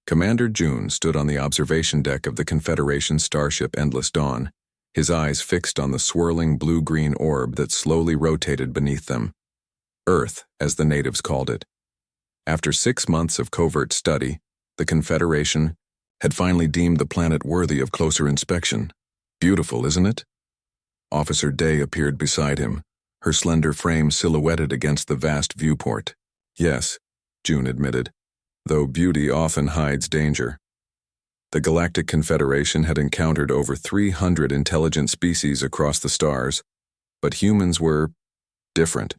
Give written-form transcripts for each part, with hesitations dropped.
Commander June stood on the observation deck of the Confederation starship Endless Dawn, his eyes fixed on the swirling blue-green orb that slowly rotated beneath them. Earth, as the natives called it. After 6 months of covert study, the Confederation had finally deemed the planet worthy of closer inspection. Beautiful, isn't it? Officer Day appeared beside him, her slender frame silhouetted against the vast viewport. Yes, June admitted, though beauty often hides danger. The Galactic Confederation had encountered over 300 intelligent species across the stars, but humans were different.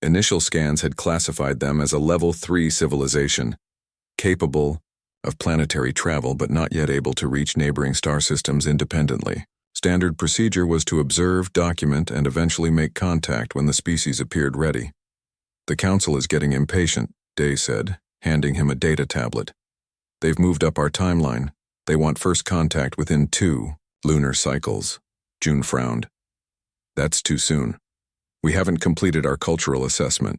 Initial scans had classified them as a Level 3 civilization, capable of planetary travel but not yet able to reach neighboring star systems independently. Standard procedure was to observe, document, and eventually make contact when the species appeared ready. The Council is getting impatient, Day said, handing him a data tablet. They've moved up our timeline. They want first contact within 2 lunar cycles. June frowned. That's too soon. We haven't completed our cultural assessment.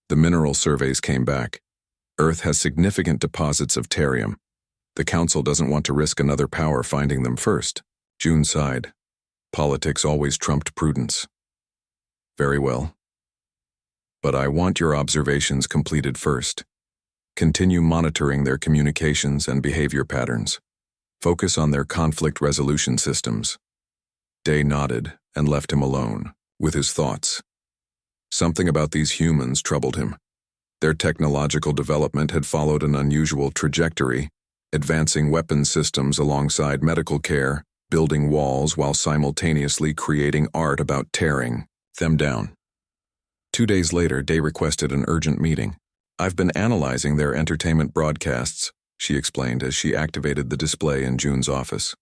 The mineral surveys came back. Earth has significant deposits of therium. The Council doesn't want to risk another power finding them first. June sighed. Politics always trumped prudence. Very well. But I want your observations completed first. Continue monitoring their communications and behavior patterns. Focus on their conflict resolution systems. Day nodded and left him alone, with his thoughts. Something about these humans troubled him. Their technological development had followed an unusual trajectory, advancing weapons systems alongside medical care, building walls while simultaneously creating art about tearing them down. 2 days later, Day requested an urgent meeting. I've been analyzing their entertainment broadcasts, she explained as she activated the display in June's office.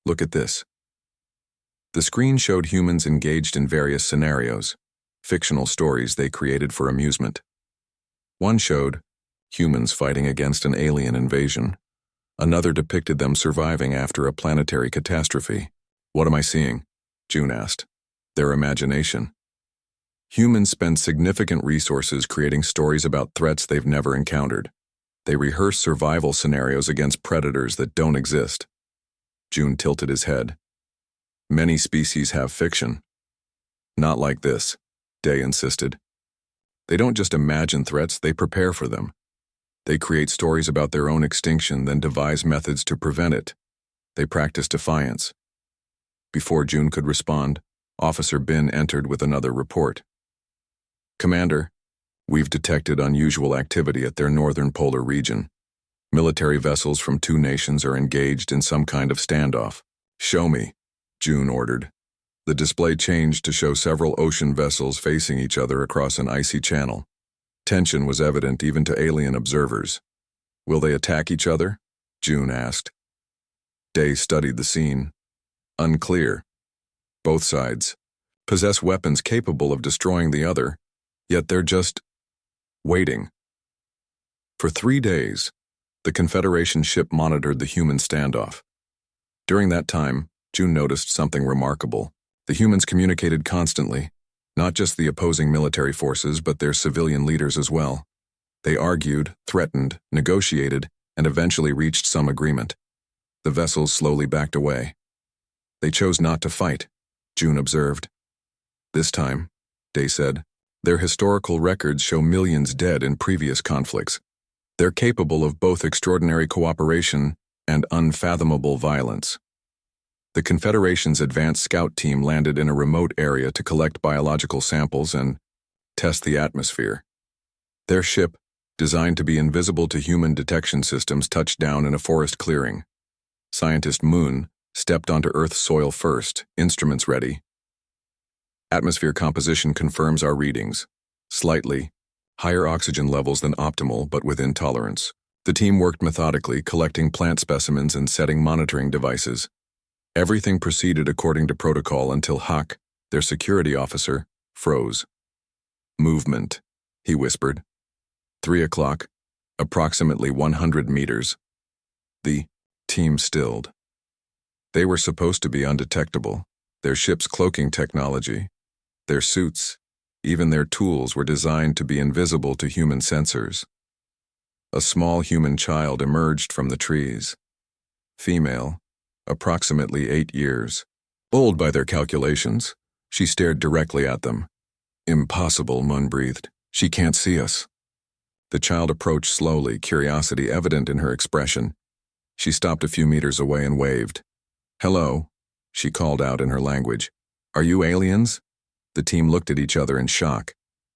Look at this. The screen showed humans engaged in various scenarios, fictional stories they created for amusement. One showed humans fighting against an alien invasion. Another depicted them surviving after a planetary catastrophe. What am I seeing? June asked. Their imagination. Humans spend significant resources creating stories about threats they've never encountered. They rehearse survival scenarios against predators that don't exist. June tilted his head. Many species have fiction. Not like this, Day insisted. They don't just imagine threats, they prepare for them. They create stories about their own extinction, then devise methods to prevent it. They practice defiance. Before June could respond, Officer Bin entered with another report. Commander, we've detected unusual activity at their northern polar region. Military vessels from 2 nations are engaged in some kind of standoff. Show me, June ordered. The display changed to show several ocean vessels facing each other across an icy channel. Tension was evident even to alien observers. Will they attack each other? June asked. Day studied the scene. Unclear. Both sides possess weapons capable of destroying the other, yet they're just waiting. For 3 days, the Confederation ship monitored the human standoff. During that time, June noticed something remarkable. The humans communicated constantly, not just the opposing military forces, but their civilian leaders as well. They argued, threatened, negotiated, and eventually reached some agreement. The vessels slowly backed away. They chose not to fight, June observed. This time, Day said, their historical records show millions dead in previous conflicts. They're capable of both extraordinary cooperation and unfathomable violence. The Confederation's advanced scout team landed in a remote area to collect biological samples and test the atmosphere. Their ship, designed to be invisible to human detection systems, touched down in a forest clearing. Scientist Moon stepped onto Earth's soil first, instruments ready. Atmosphere composition confirms our readings. Slightly higher oxygen levels than optimal, but within tolerance. The team worked methodically, collecting plant specimens and setting monitoring devices. Everything proceeded according to protocol until Huck, their security officer, froze. Movement, he whispered. 3 o'clock, approximately 100 meters. The team stilled. They were supposed to be undetectable. Their ship's cloaking technology, their suits, even their tools were designed to be invisible to human sensors. A small human child emerged from the trees. Female, approximately 8 years. Old by their calculations, she stared directly at them. Impossible, Mun breathed. She can't see us. The child approached slowly, curiosity evident in her expression. She stopped a few meters away and waved. Hello, she called out in her language. Are you aliens? The team looked at each other in shock.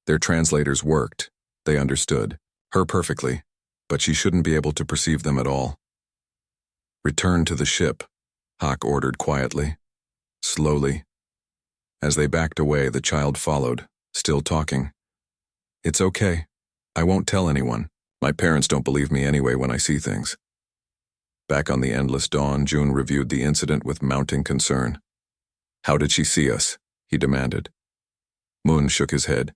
Their translators worked. They understood her perfectly, but she shouldn't be able to perceive them at all. Return to the ship, Hawk ordered quietly. Slowly. As they backed away, the child followed, still talking. It's okay. I won't tell anyone. My parents don't believe me anyway when I see things. Back on the endless dawn, June reviewed the incident with mounting concern. How did she see us? He demanded. Moon shook his head.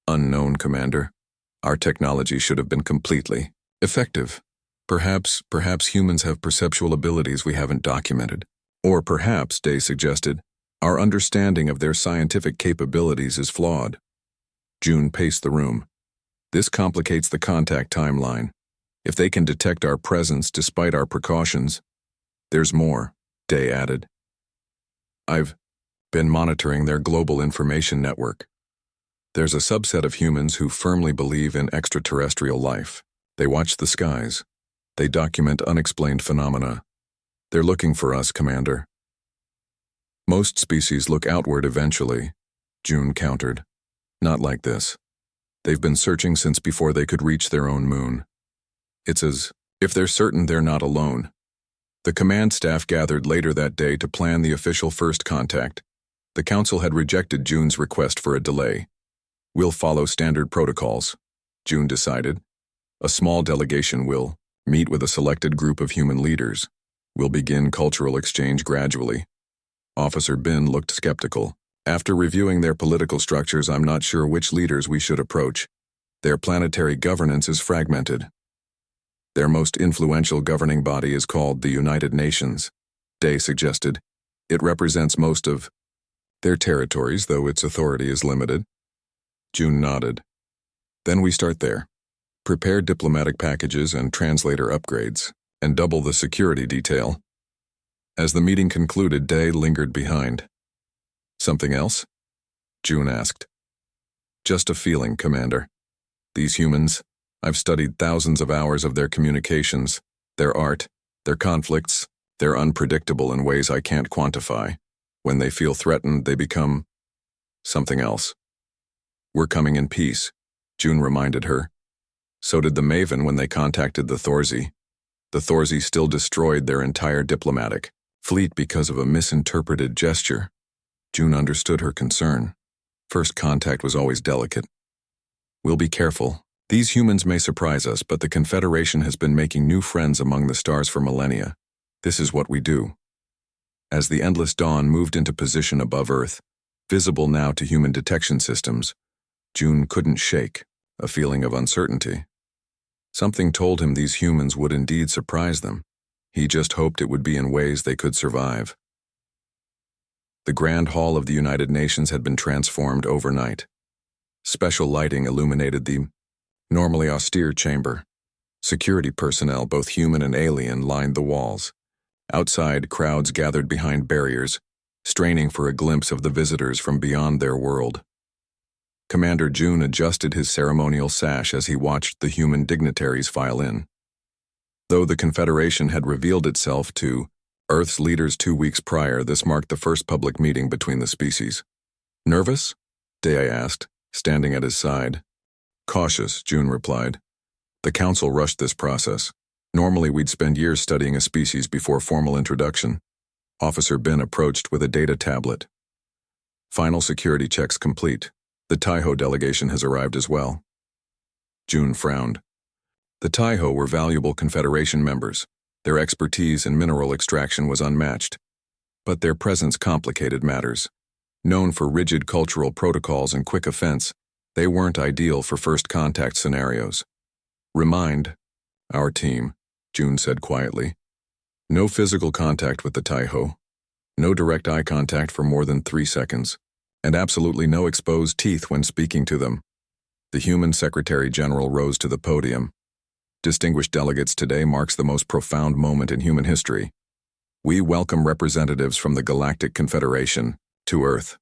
Unknown, Commander. Our technology should have been completely effective. Perhaps humans have perceptual abilities we haven't documented. Or perhaps, Day suggested, our understanding of their scientific capabilities is flawed. June paced the room. This complicates the contact timeline. If they can detect our presence despite our precautions, there's more, Day added. I've been monitoring their global information network. There's a subset of humans who firmly believe in extraterrestrial life. They watch the skies. They document unexplained phenomena. They're looking for us, Commander. Most species look outward eventually, June countered. Not like this. They've been searching since before they could reach their own moon. It's as if they're certain they're not alone. The command staff gathered later that day to plan the official first contact. The council had rejected June's request for a delay. We'll follow standard protocols, June decided. A small delegation will meet with a selected group of human leaders. We'll begin cultural exchange gradually. Officer Bin looked skeptical. After reviewing their political structures, I'm not sure which leaders we should approach. Their planetary governance is fragmented. Their most influential governing body is called the United Nations, Day suggested. It represents most of their territories, though its authority is limited. June nodded. Then we start there. Prepare diplomatic packages and translator upgrades, and double the security detail. As the meeting concluded, Day lingered behind. Something else? June asked. Just a feeling, Commander. These humans, I've studied thousands of hours of their communications, their art, their conflicts. They're unpredictable in ways I can't quantify. When they feel threatened, they become something else. We're coming in peace, June reminded her. So did the Maven when they contacted the Thorsey. The Thorsey still destroyed their entire diplomatic fleet because of a misinterpreted gesture. June understood her concern. First contact was always delicate. We'll be careful. These humans may surprise us, but the Confederation has been making new friends among the stars for millennia. This is what we do. As the endless dawn moved into position above Earth, visible now to human detection systems, June couldn't shake a feeling of uncertainty. Something told him these humans would indeed surprise them. He just hoped it would be in ways they could survive. The Grand Hall of the United Nations had been transformed overnight. Special lighting illuminated the normally austere chamber. Security personnel, both human and alien, lined the walls. Outside, crowds gathered behind barriers, straining for a glimpse of the visitors from beyond their world. Commander June adjusted his ceremonial sash as he watched the human dignitaries file in. Though the Confederation had revealed itself to Earth's leaders 2 weeks prior, this marked the first public meeting between the species. Nervous? Day asked, standing at his side. Cautious, June replied. The Council rushed this process. Normally we'd spend years studying a species before formal introduction. Officer Bin approached with a data tablet. Final security checks complete. The Taiho delegation has arrived as well. June frowned. The Taiho were valuable Confederation members. Their expertise in mineral extraction was unmatched. But their presence complicated matters. Known for rigid cultural protocols and quick offense, they weren't ideal for first contact scenarios. Remind our team, June said quietly. No physical contact with the Taiho. No direct eye contact for more than 3 seconds. And absolutely no exposed teeth when speaking to them. The human Secretary General rose to the podium. Distinguished delegates, today marks the most profound moment in human history. We welcome representatives from the Galactic Confederation to Earth.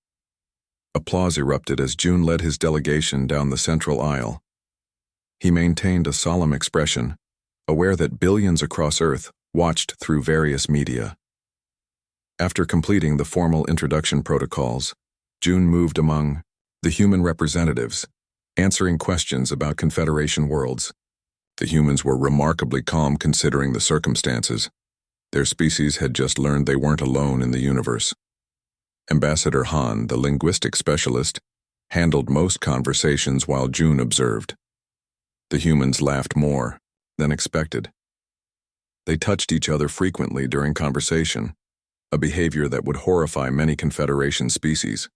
Applause erupted as June led his delegation down the central aisle. He maintained a solemn expression, aware that billions across Earth watched through various media. After completing the formal introduction protocols, June moved among the human representatives, answering questions about Confederation worlds. The humans were remarkably calm considering the circumstances. Their species had just learned they weren't alone in the universe. Ambassador Han, the linguistic specialist, handled most conversations while June observed. The humans laughed more than expected. They touched each other frequently during conversation, a behavior that would horrify many Confederation species.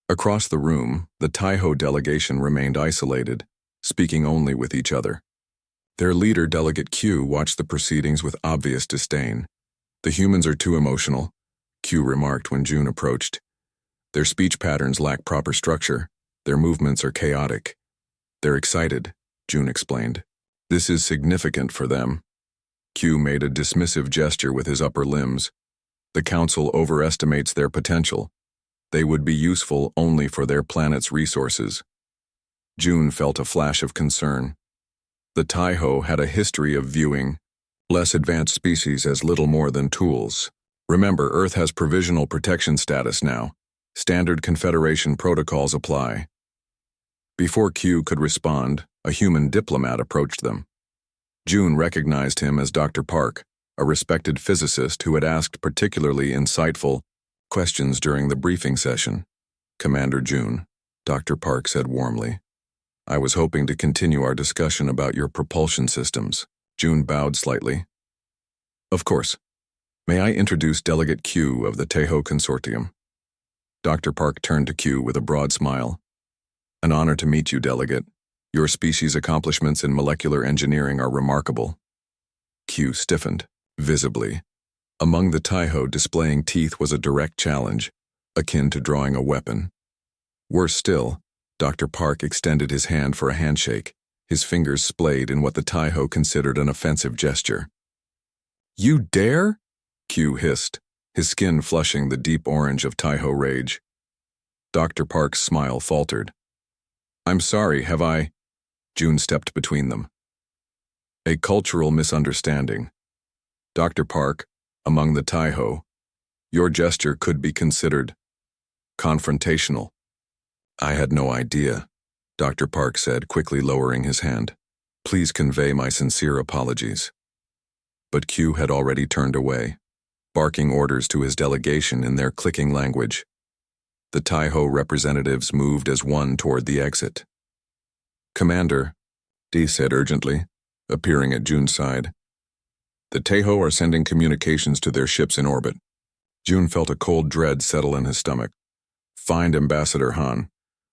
Across the room, the Taiho delegation remained isolated, speaking only with each other. Their leader, Delegate Q, watched the proceedings with obvious disdain. "The humans are too emotional," Q remarked when June approached. "Their speech patterns lack proper structure. Their movements are chaotic. They're excited," June explained. "This is significant for them." Q made a dismissive gesture with his upper limbs. "The Council overestimates their potential. They would be useful only for their planet's resources." June felt a flash of concern. The Taiho had a history of viewing less advanced species as little more than tools. Remember, Earth has provisional protection status now. Standard Confederation protocols apply. Before Q could respond, a human diplomat approached them. June recognized him as Dr. Park, a respected physicist who had asked particularly insightful questions during the briefing session. "Commander June," Dr. Park said warmly. "I was hoping to continue our discussion about your propulsion systems." June bowed slightly. "Of course. May I introduce Delegate Q of the Taiho Consortium?" Dr. Park turned to Q with a broad smile. "An honor to meet you, Delegate. Your species' accomplishments in molecular engineering are remarkable." Q stiffened, visibly. Among the Taiho, displaying teeth was a direct challenge, akin to drawing a weapon. Worse still, Dr. Park extended his hand for a handshake, his fingers splayed in what the Taiho considered an offensive gesture. "You dare?" Q hissed, his skin flushing the deep orange of Taiho rage. Dr. Park's smile faltered. "I'm sorry, have I?" June stepped between them. "A cultural misunderstanding. Dr. Park, among the Taiho, your gesture could be considered confrontational." "I had no idea," Dr. Park said, quickly lowering his hand. "Please convey my sincere apologies." But Q had already turned away, barking orders to his delegation in their clicking language. The Taiho representatives moved as one toward the exit. "Commander," D said urgently, appearing at June's side. "The Taiho are sending communications to their ships in orbit." June felt a cold dread settle in his stomach. "Find Ambassador Han.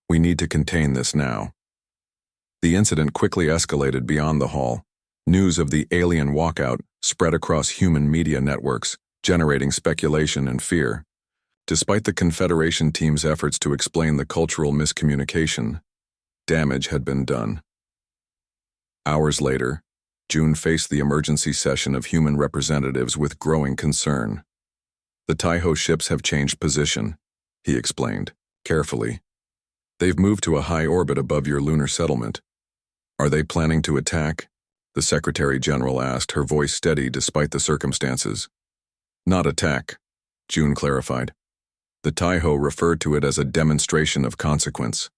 We need to contain this now." The incident quickly escalated beyond the hall. News of the alien walkout spread across human media networks, generating speculation and fear. Despite the Confederation team's efforts to explain the cultural miscommunication, damage had been done. Hours later, June faced the emergency session of human representatives with growing concern. "The Taiho ships have changed position," he explained, carefully. "They've moved to a high orbit above your lunar settlement. Are they planning to attack?" the Secretary General asked, her voice steady despite the circumstances. "Not attack," June clarified. "The Taiho referred to it as a demonstration of consequence.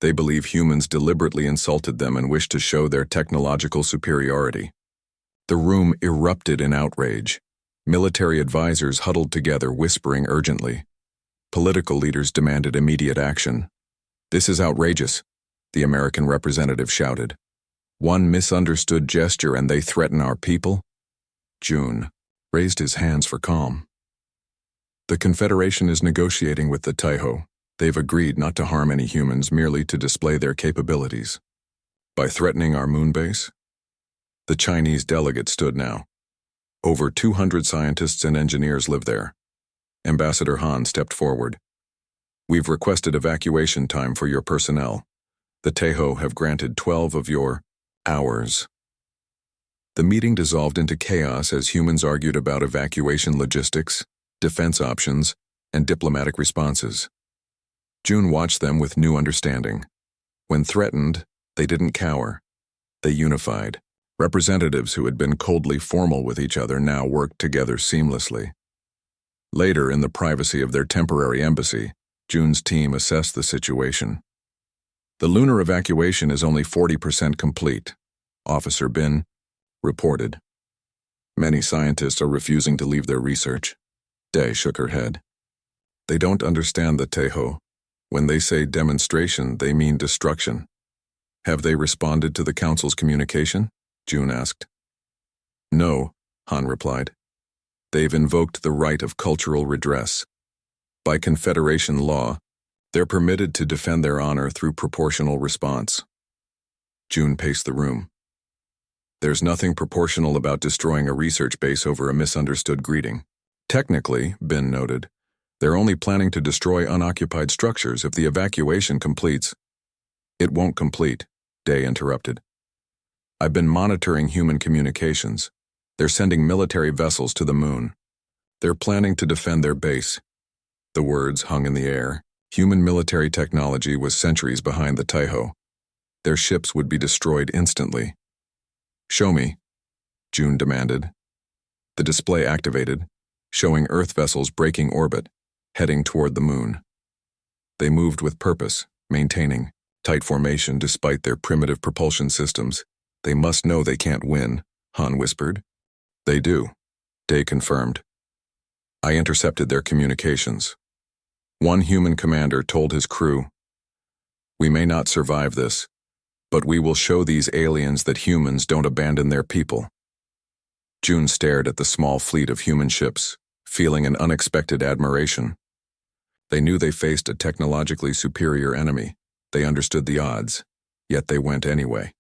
They believe humans deliberately insulted them and wish to show their technological superiority." The room erupted in outrage. Military advisors huddled together, whispering urgently. Political leaders demanded immediate action. "This is outrageous," the American representative shouted. "One misunderstood gesture and they threaten our people?" June raised his hands for calm. "The Confederation is negotiating with the Taiho. They've agreed not to harm any humans, merely to display their capabilities." "By threatening our moon base?" The Chinese delegate stood now. "Over 200 scientists and engineers live there." Ambassador Han stepped forward. "We've requested evacuation time for your personnel. The Taiho have granted 12 of your hours." The meeting dissolved into chaos as humans argued about evacuation logistics, defense options, and diplomatic responses. June watched them with new understanding. When threatened, they didn't cower. They unified. Representatives who had been coldly formal with each other now worked together seamlessly. Later, in the privacy of their temporary embassy, June's team assessed the situation. The lunar evacuation is only 40% complete, Officer Bin reported. Many scientists are refusing to leave their research. Day shook her head. They don't understand the Tejo. When they say demonstration, they mean destruction. Have they responded to the Council's communication? June asked. No, Han replied. They've invoked the right of cultural redress. By Confederation law, they're permitted to defend their honor through proportional response. June paced the room. There's nothing proportional about destroying a research base over a misunderstood greeting. Technically, Bin noted, they're only planning to destroy unoccupied structures if the evacuation completes. It won't complete, Day interrupted. I've been monitoring human communications. They're sending military vessels to the moon. They're planning to defend their base. The words hung in the air. Human military technology was centuries behind the Tejo. Their ships would be destroyed instantly. Show me, June demanded. The display activated, showing Earth vessels breaking orbit, heading toward the moon. They moved with purpose, maintaining tight formation despite their primitive propulsion systems. They must know they can't win, Han whispered. They do, Day confirmed. I intercepted their communications. One human commander told his crew, "We may not survive this, but we will show these aliens that humans don't abandon their people." June stared at the small fleet of human ships, feeling an unexpected admiration. They knew they faced a technologically superior enemy. They understood the odds, yet they went anyway.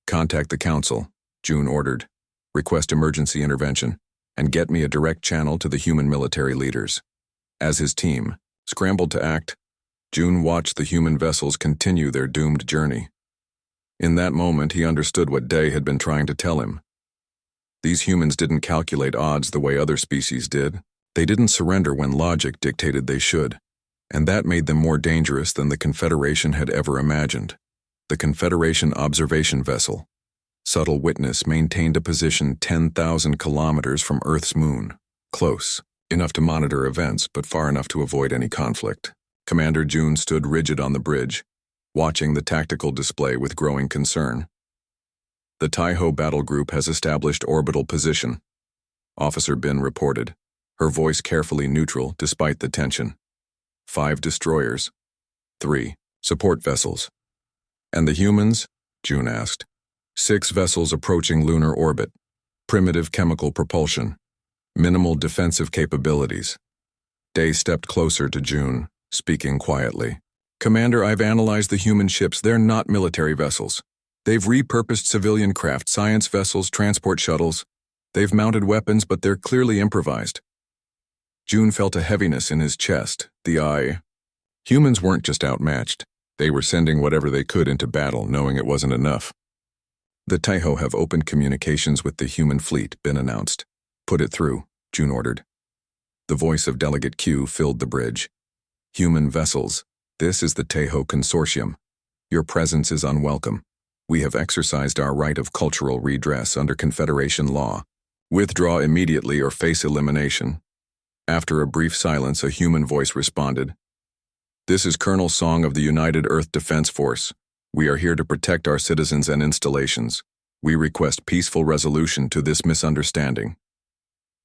Contact the Council, June ordered. Request emergency intervention, and get me a direct channel to the human military leaders. As his team scrambled to act, June watched the human vessels continue their doomed journey. In that moment, he understood what Day had been trying to tell him. These humans didn't calculate odds the way other species did. They didn't surrender when logic dictated they should, and that made them more dangerous than the Confederation had ever imagined. The Confederation observation vessel, Subtle Witness, maintained a position 10,000 kilometers from Earth's moon, close, enough to monitor events but far enough to avoid any conflict. Commander June stood rigid on the bridge, watching the tactical display with growing concern. The Tejo battle group has established orbital position, Officer Bin reported, her voice carefully neutral despite the tension. 5 destroyers. 3 support vessels. And the humans? June asked. 6 vessels approaching lunar orbit. Primitive chemical propulsion. Minimal defensive capabilities. Day stepped closer to June, speaking quietly. Commander, I've analyzed the human ships. They're not military vessels. They've repurposed civilian craft, science vessels, transport shuttles. They've mounted weapons, but they're clearly improvised. June felt a heaviness in his chest. Humans weren't just outmatched. They were sending whatever they could into battle, knowing it wasn't enough. The Tejo have opened communications with the human fleet, Bin announced. Put it through, June ordered. The voice of Delegate Q filled the bridge. Human vessels, this is the Tejo Consortium. Your presence is unwelcome. We have exercised our right of cultural redress under Confederation law. Withdraw immediately or face elimination. After a brief silence, a human voice responded. This is Colonel Song of the United Earth Defense Force. We are here to protect our citizens and installations. We request peaceful resolution to this misunderstanding.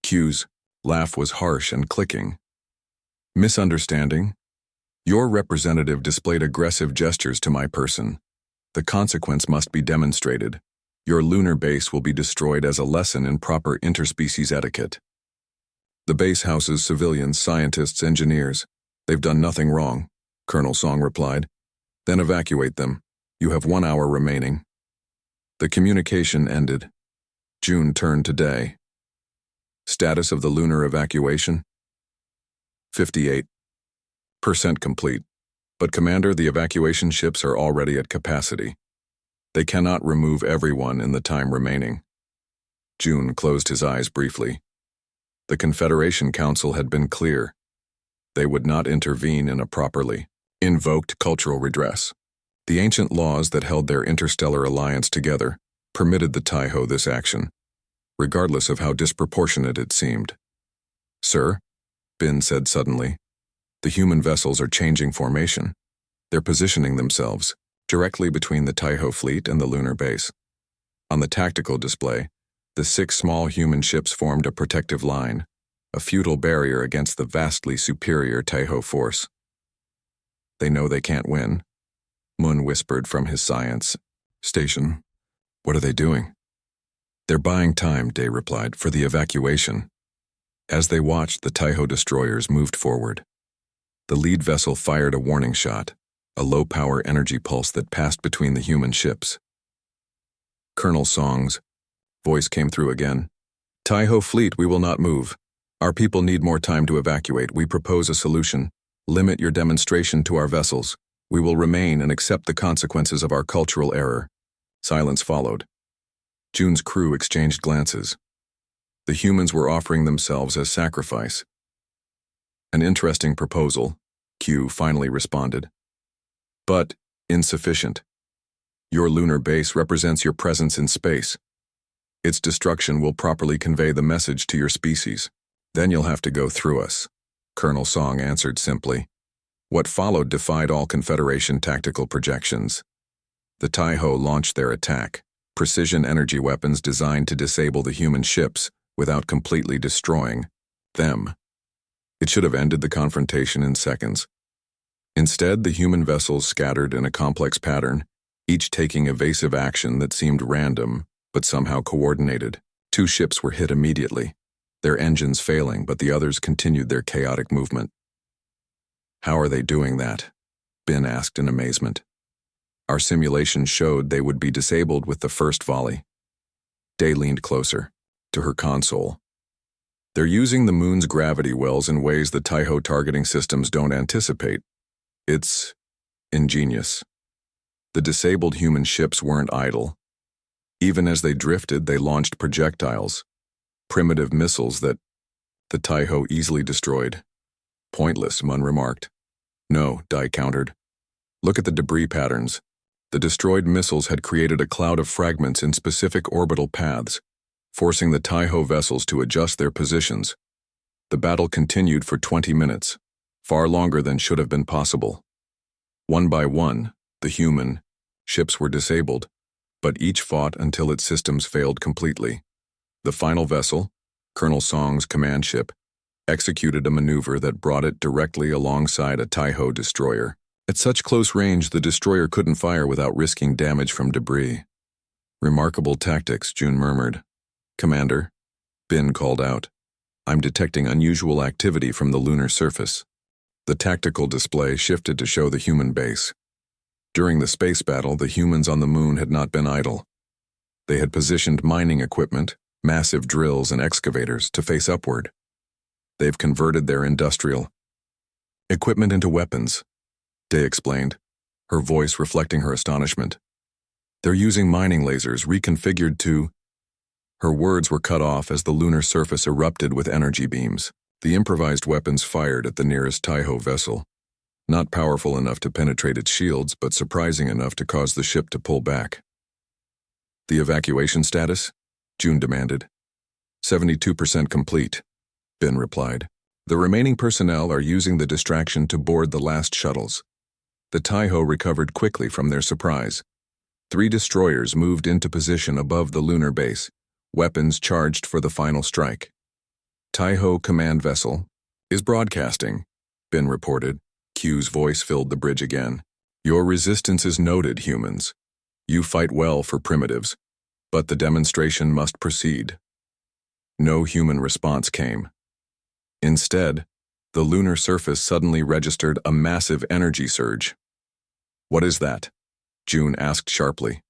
Q's laugh was harsh and clicking. Misunderstanding? Your representative displayed aggressive gestures to my person. The consequence must be demonstrated. Your lunar base will be destroyed as a lesson in proper interspecies etiquette. The base houses civilians, scientists, engineers. They've done nothing wrong, Colonel Song replied. Then evacuate them. You have 1 hour remaining. The communication ended. June turned to Day. Status of the lunar evacuation? 58% complete. But Commander, the evacuation ships are already at capacity. They cannot remove everyone in the time remaining. June closed his eyes briefly. The Confederation Council had been clear. They would not intervene in a properly invoked cultural redress. The ancient laws that held their interstellar alliance together permitted the Taiho this action, regardless of how disproportionate it seemed. "Sir," Bin said suddenly, "the human vessels are changing formation. They're positioning themselves directly between the Taiho fleet and the lunar base. On the tactical display, the 6 small human ships formed a protective line, a futile barrier against the vastly superior Taiho force." "They know they can't win," Mun whispered from his science station. "What are they doing?" "They're buying time," Day replied, "for the evacuation." As they watched, the Taiho destroyers moved forward. The lead vessel fired a warning shot, a low-power energy pulse that passed between the human ships. Colonel Song's voice came through again. "Taiho fleet, we will not move. Our people need more time to evacuate. We propose a solution. Limit your demonstration to our vessels. We will remain and accept the consequences of our cultural error." Silence followed. June's crew exchanged glances. The humans were offering themselves as sacrifice. "An interesting proposal," Q finally responded. "But insufficient. Your lunar base represents your presence in space. Its destruction will properly convey the message to your species. Then you'll have to go through us," Colonel Song answered simply. What followed defied all Confederation tactical projections. The Taiho launched their attack, precision energy weapons designed to disable the human ships without completely destroying them. It should have ended the confrontation in seconds. Instead, the human vessels scattered in a complex pattern, each taking evasive action that seemed random, but somehow coordinated. 2 ships were hit immediately, their engines failing, but the others continued their chaotic movement. "How are they doing that?" Bin asked in amazement. "Our simulation showed they would be disabled with the first volley." Day leaned closer, to her console. "They're using the moon's gravity wells in ways the Taiho targeting systems don't anticipate. It's ingenious. The disabled human ships weren't idle. Even as they drifted, they launched projectiles, primitive missiles that the Taiho easily destroyed." "Pointless," Mun remarked. "No," Dai countered. "Look at the debris patterns. The destroyed missiles had created a cloud of fragments in specific orbital paths, forcing the Taiho vessels to adjust their positions. The battle continued for 20 minutes, far longer than should have been possible. One by one, the human ships were disabled, but each fought until its systems failed completely. The final vessel, Colonel Song's command ship, executed a maneuver that brought it directly alongside a Taiho destroyer. At such close range, the destroyer couldn't fire without risking damage from debris." "Remarkable tactics," June murmured. "Commander," Bin called out, "I'm detecting unusual activity from the lunar surface." The tactical display shifted to show the human base. During the space battle, the humans on the moon had not been idle. They had positioned mining equipment, massive drills and excavators to face upward. They've converted their industrial equipment into weapons, Day explained, her voice reflecting her astonishment. "They're using mining lasers reconfigured to—" Her words were cut off as the lunar surface erupted with energy beams. The improvised weapons fired at the nearest Taiho vessel. Not powerful enough to penetrate its shields, but surprising enough to cause the ship to pull back. "The evacuation status?" June demanded. 72% complete, Bin replied. "The remaining personnel are using the distraction to board the last shuttles." The Taiho recovered quickly from their surprise. 3 destroyers moved into position above the lunar base, weapons charged for the final strike. "Taiho command vessel is broadcasting," Bin reported. Q's voice filled the bridge again. "Your resistance is noted, humans. You fight well for primitives, but the demonstration must proceed." No human response came. Instead, the lunar surface suddenly registered a massive energy surge. "What is that?" June asked sharply.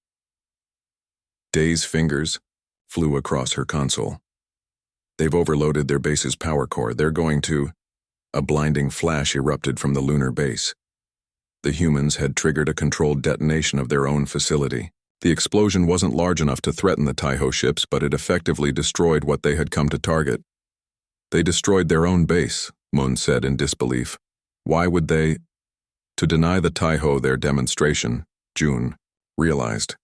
Day's fingers flew across her console. "They've overloaded their base's power core. They're going to—" A blinding flash erupted from the lunar base. The humans had triggered a controlled detonation of their own facility. The explosion wasn't large enough to threaten the Taiho ships, but it effectively destroyed what they had come to target. They destroyed their own base, Moon said in disbelief. Why would they? To deny the Taiho their demonstration, June realized.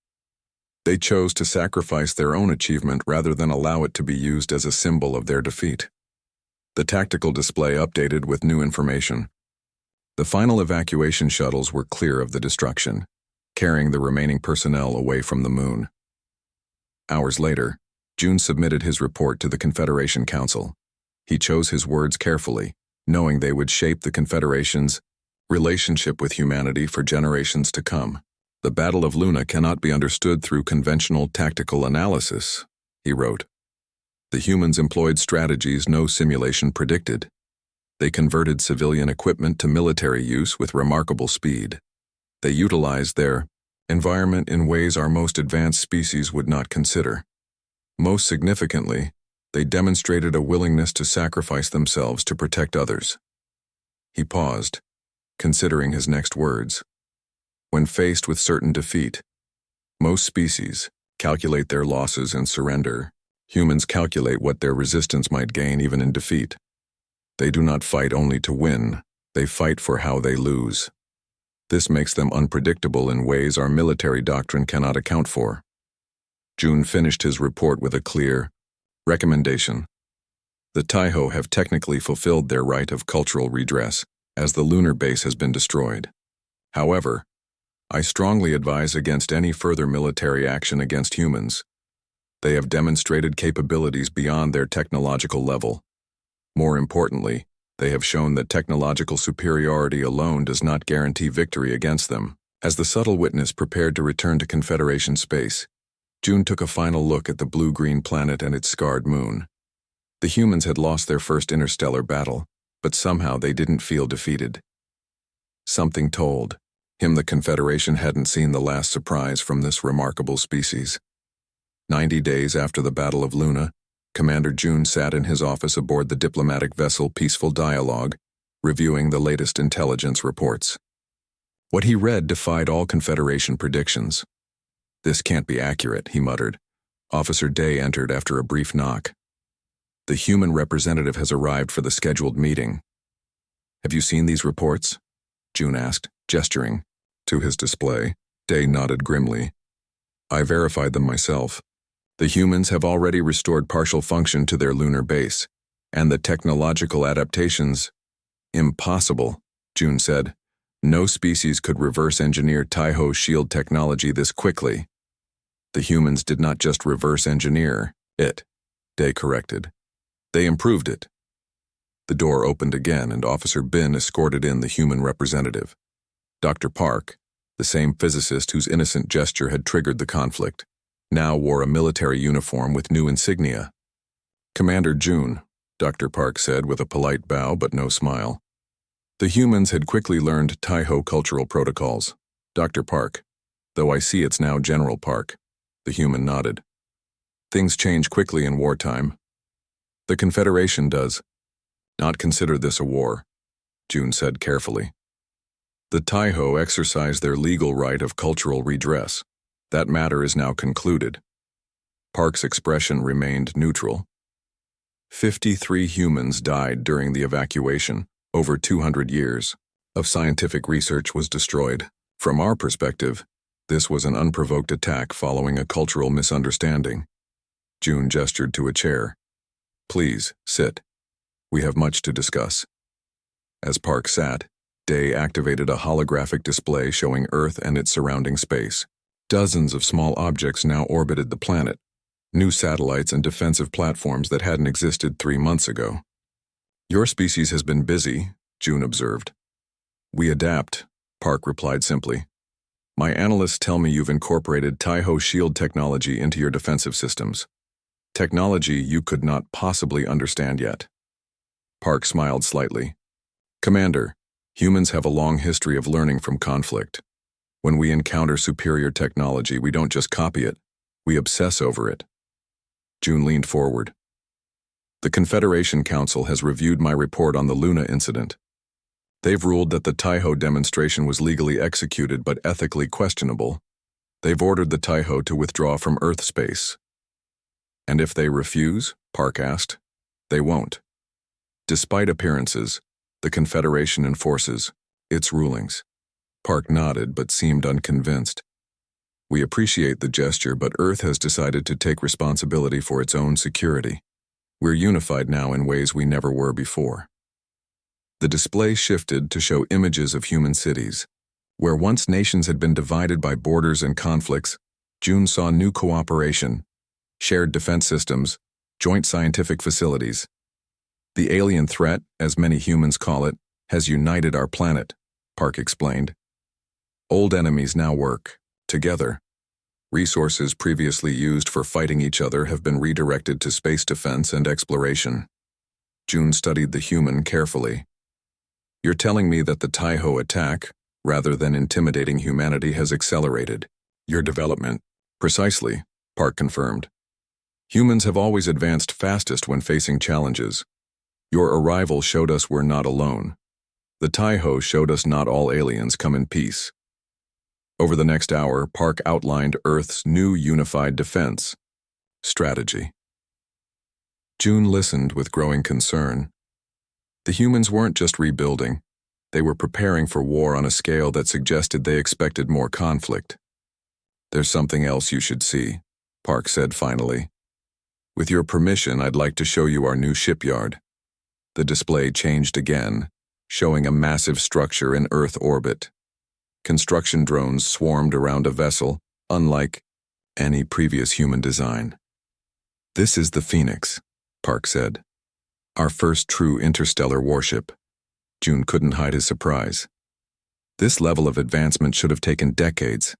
They chose to sacrifice their own achievement rather than allow it to be used as a symbol of their defeat. The tactical display updated with new information. The final evacuation shuttles were clear of the destruction, carrying the remaining personnel away from the moon. Hours later, June submitted his report to the Confederation Council. He chose his words carefully, knowing they would shape the Confederation's relationship with humanity for generations to come. The Battle of Luna cannot be understood through conventional tactical analysis, he wrote. The humans employed strategies no simulation predicted. They converted civilian equipment to military use with remarkable speed. They utilized their environment in ways our most advanced species would not consider. Most significantly, they demonstrated a willingness to sacrifice themselves to protect others. He paused, considering his next words. When faced with certain defeat, most species calculate their losses and surrender. Humans calculate what their resistance might gain even in defeat. They do not fight only to win, they fight for how they lose. This makes them unpredictable in ways our military doctrine cannot account for. June finished his report with a clear recommendation. The Taiho have technically fulfilled their right of cultural redress, as the lunar base has been destroyed. However, I strongly advise against any further military action against humans. They have demonstrated capabilities beyond their technological level. More importantly, they have shown that technological superiority alone does not guarantee victory against them. As the subtle witness prepared to return to Confederation space, June took a final look at the blue-green planet and its scarred moon. The humans had lost their first interstellar battle, but somehow they didn't feel defeated. Something told him the Confederation hadn't seen the last surprise from this remarkable species. 90 days after the Battle of Luna, Commander June sat in his office aboard the diplomatic vessel Peaceful Dialogue, reviewing the latest intelligence reports. What he read defied all Confederation predictions. This can't be accurate, he muttered. Officer Day entered after a brief knock. The human representative has arrived for the scheduled meeting. Have you seen these reports? June asked, gesturing to his display. Day nodded grimly. I verified them myself. The humans have already restored partial function to their lunar base, and the technological adaptations. Impossible, June said. No species could reverse engineer Taiho shield technology this quickly. The humans did not just reverse engineer it, Day corrected. They improved it. The door opened again and Officer Bin escorted in the human representative. Dr. Park, the same physicist whose innocent gesture had triggered the conflict, now wore a military uniform with new insignia. Commander June, Dr. Park said with a polite bow but no smile. The humans had quickly learned Taiho cultural protocols. Dr. Park, though I see it's now General Park. The human nodded. Things change quickly in wartime. The Confederation does not consider this a war, June said carefully. The Taiho exercise their legal right of cultural redress. That matter is now concluded. Park's expression remained neutral. 53 humans died during the evacuation. Over 200 years of scientific research was destroyed. From our perspective, this was an unprovoked attack following a cultural misunderstanding. June gestured to a chair. Please, sit. We have much to discuss. As Park sat, Day activated a holographic display showing Earth and its surrounding space. Dozens of small objects now orbited the planet, new satellites and defensive platforms that hadn't existed 3 months ago. Your species has been busy, June observed. We adapt, Park replied simply. My analysts tell me you've incorporated Taiho shield technology into your defensive systems. Technology you could not possibly understand yet. Park smiled slightly. Commander, humans have a long history of learning from conflict. When we encounter superior technology, we don't just copy it, we obsess over it. June leaned forward. The Confederation Council has reviewed my report on the Luna incident. They've ruled that the Taiho demonstration was legally executed but ethically questionable. They've ordered the Taiho to withdraw from Earth space. And if they refuse, Park asked, they won't. Despite appearances, the Confederation enforces its rulings. Park nodded but seemed unconvinced. We appreciate the gesture, but Earth has decided to take responsibility for its own security. We're unified now in ways we never were before. The display shifted to show images of human cities. Where once nations had been divided by borders and conflicts, June saw new cooperation, shared defense systems, joint scientific facilities. The alien threat, as many humans call it, has united our planet, Park explained. Old enemies now work together. Resources previously used for fighting each other have been redirected to space defense and exploration. June studied the human carefully. You're telling me that the Taiho attack, rather than intimidating humanity, has accelerated your development? Precisely, Park confirmed. Humans have always advanced fastest when facing challenges. Your arrival showed us we're not alone. The Taiho showed us not all aliens come in peace. Over the next hour, Park outlined Earth's new unified defense strategy. June listened with growing concern. The humans weren't just rebuilding. They were preparing for war on a scale that suggested they expected more conflict. There's something else you should see, Park said finally. With your permission, I'd like to show you our new shipyard. The display changed again, showing a massive structure in Earth orbit. Construction drones swarmed around a vessel, unlike any previous human design. This is the Phoenix, Park said. Our first true interstellar warship. June couldn't hide his surprise. This level of advancement should have taken decades.